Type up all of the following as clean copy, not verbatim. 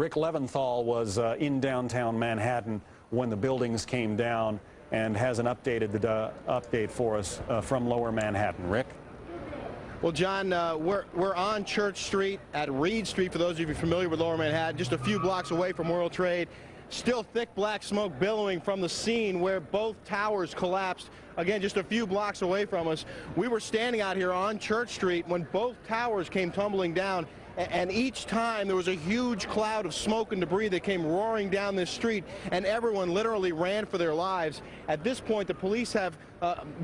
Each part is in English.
Rick Leventhal was in downtown Manhattan when the buildings came down and has an update for us from Lower Manhattan. Rick? Well, John, we're on Church Street at Reed Street, for those of you familiar with Lower Manhattan, just a few blocks away from World Trade. Still thick black smoke billowing from the scene where both towers collapsed. Again, just a few blocks away from us. We were standing out here on Church Street when both towers came tumbling down, and each time there was a huge cloud of smoke and debris that came roaring down this street, and everyone literally ran for their lives. At this point, the police have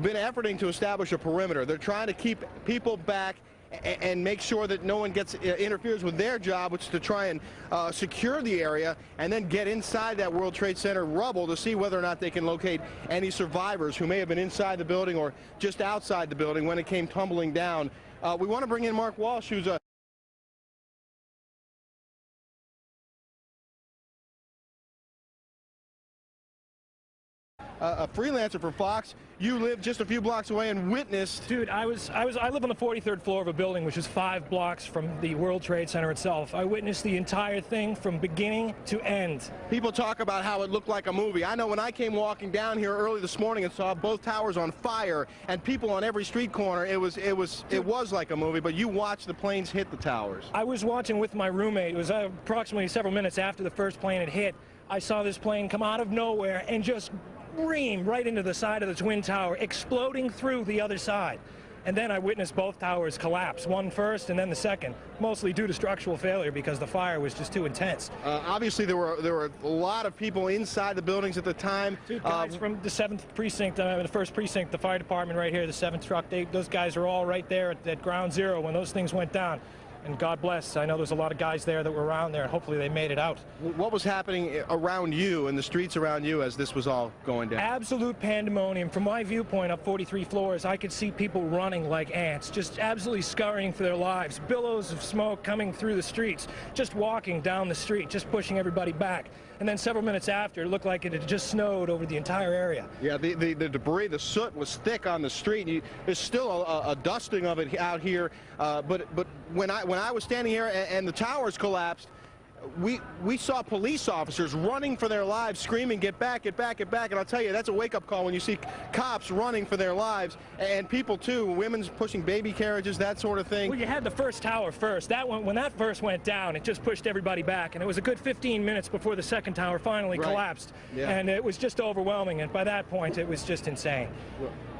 been efforting to establish a perimeter. They're trying to keep people back and make sure that no one interferes with their job, which is to try and secure the area and then get inside that World Trade Center rubble to see whether or not they can locate any survivors who may have been inside the building or just outside the building when it came tumbling down. We want to bring in Mark Walsh, who's a freelancer for Fox. You live just a few blocks away and witnessed. Dude, I live on the 43rd floor of a building which is 5 blocks from the World Trade Center itself. I witnessed the entire thing from beginning to end. People talk about how it looked like a movie. I know when I came walking down here early this morning and saw both towers on fire and people on every street corner, it was like a movie, but you watched the planes hit the towers. I was watching with my roommate. It was approximately several minutes after the first plane had hit. I saw this plane come out of nowhere and just ream right into the side of the Twin Tower, exploding through the other side. And then I witnessed both towers collapse, one first and then the second, mostly due to structural failure because the fire was just too intense. Obviously, there were a lot of people inside the buildings at the time. Two guys from the 7th precinct, the 1st precinct, the fire department right here, the 7th truck, those guys are all right there at ground zero when those things went down. And God bless, I know there's a lot of guys there that were around there, and hopefully they made it out. What was happening around you, in the streets around you, as this was all going down? Absolute pandemonium. From my viewpoint up 43 floors, I could see people running like ants, just absolutely scurrying for their lives. Billows of smoke coming through the streets, just walking down the street, just pushing everybody back. And then several minutes after, it looked like it had just snowed over the entire area. Yeah, the debris, the soot was thick on the street. There's still a dusting of it out here. But when I was standing here and the towers collapsed, we saw police officers running for their lives, screaming, "Get back, get back, get back!" And I'll tell you, that's a wake-up call when you see cops running for their lives, and people too, women's pushing baby carriages, that sort of thing. Well, you had the first tower first. That one, when that first went down, it just pushed everybody back, and it was a good 15 minutes before the second tower finally collapsed. Yeah. And it was just overwhelming, and by that point, it was just insane.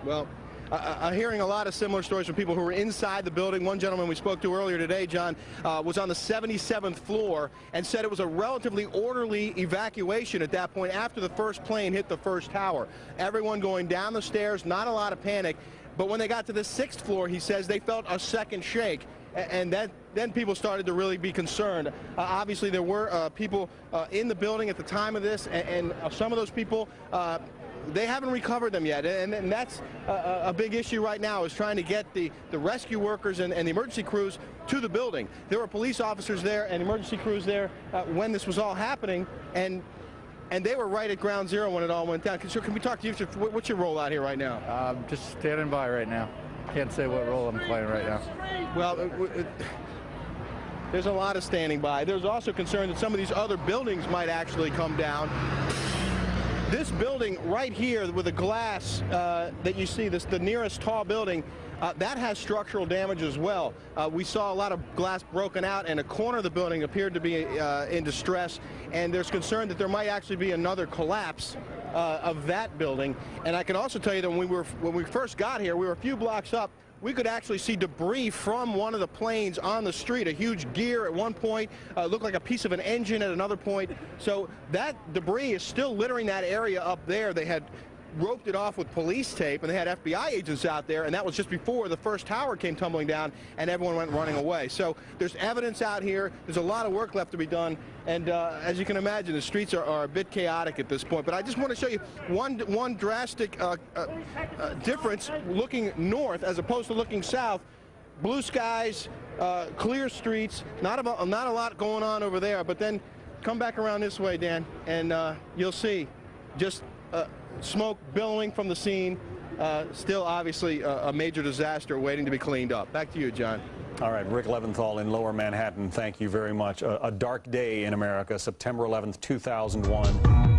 Well, I'm hearing a lot of similar stories from people who were inside the building. One gentleman we spoke to earlier today, John, was on the 77th floor and said it was a relatively orderly evacuation at that point after the first plane hit the first tower. Everyone going down the stairs, not a lot of panic. But when they got to the 6th floor, he says they felt a second shake. And then people started to really be concerned. Obviously, there were people in the building at the time of this, and some of those people, they haven't recovered them yet, and that's a big issue right now, is trying to get the rescue workers and the emergency crews to the building. There were police officers there and emergency crews there when this was all happening, and they were right at ground zero when it all went down. So can we talk to you? What's your role out here right now? I'm just standing by right now. Can't say what role I'm playing right now. Well, there's a lot of standing by. There's also concern that some of these other buildings might actually come down. This building right here with the glass that you see, the nearest tall building, that has structural damage as well. We saw a lot of glass broken out, and a corner of the building appeared to be in distress, and there's concern that there might actually be another collapse of that building. And I can also tell you that when we first got here, we were a few blocks up. We could actually see debris from one of the planes on the street, a huge gear at one point, looked like a piece of an engine at another point. So that debris is still littering that area up there. They had roped it off with police tape, and they had FBI agents out there, and that was just before the first tower came tumbling down and everyone went running away. So there's evidence out here. There's a lot of work left to be done, and as you can imagine, the streets are a bit chaotic at this point. But I just want to show you one drastic difference looking north as opposed to looking south. Blue skies, clear streets, not a lot going on over there, but then come back around this way, Dan, and you'll see just smoke billowing from the scene. Still obviously a major disaster waiting to be cleaned up. Back to you, John. All right, Rick Leventhal in Lower Manhattan, thank you very much. A dark day in America, September 11th, 2001.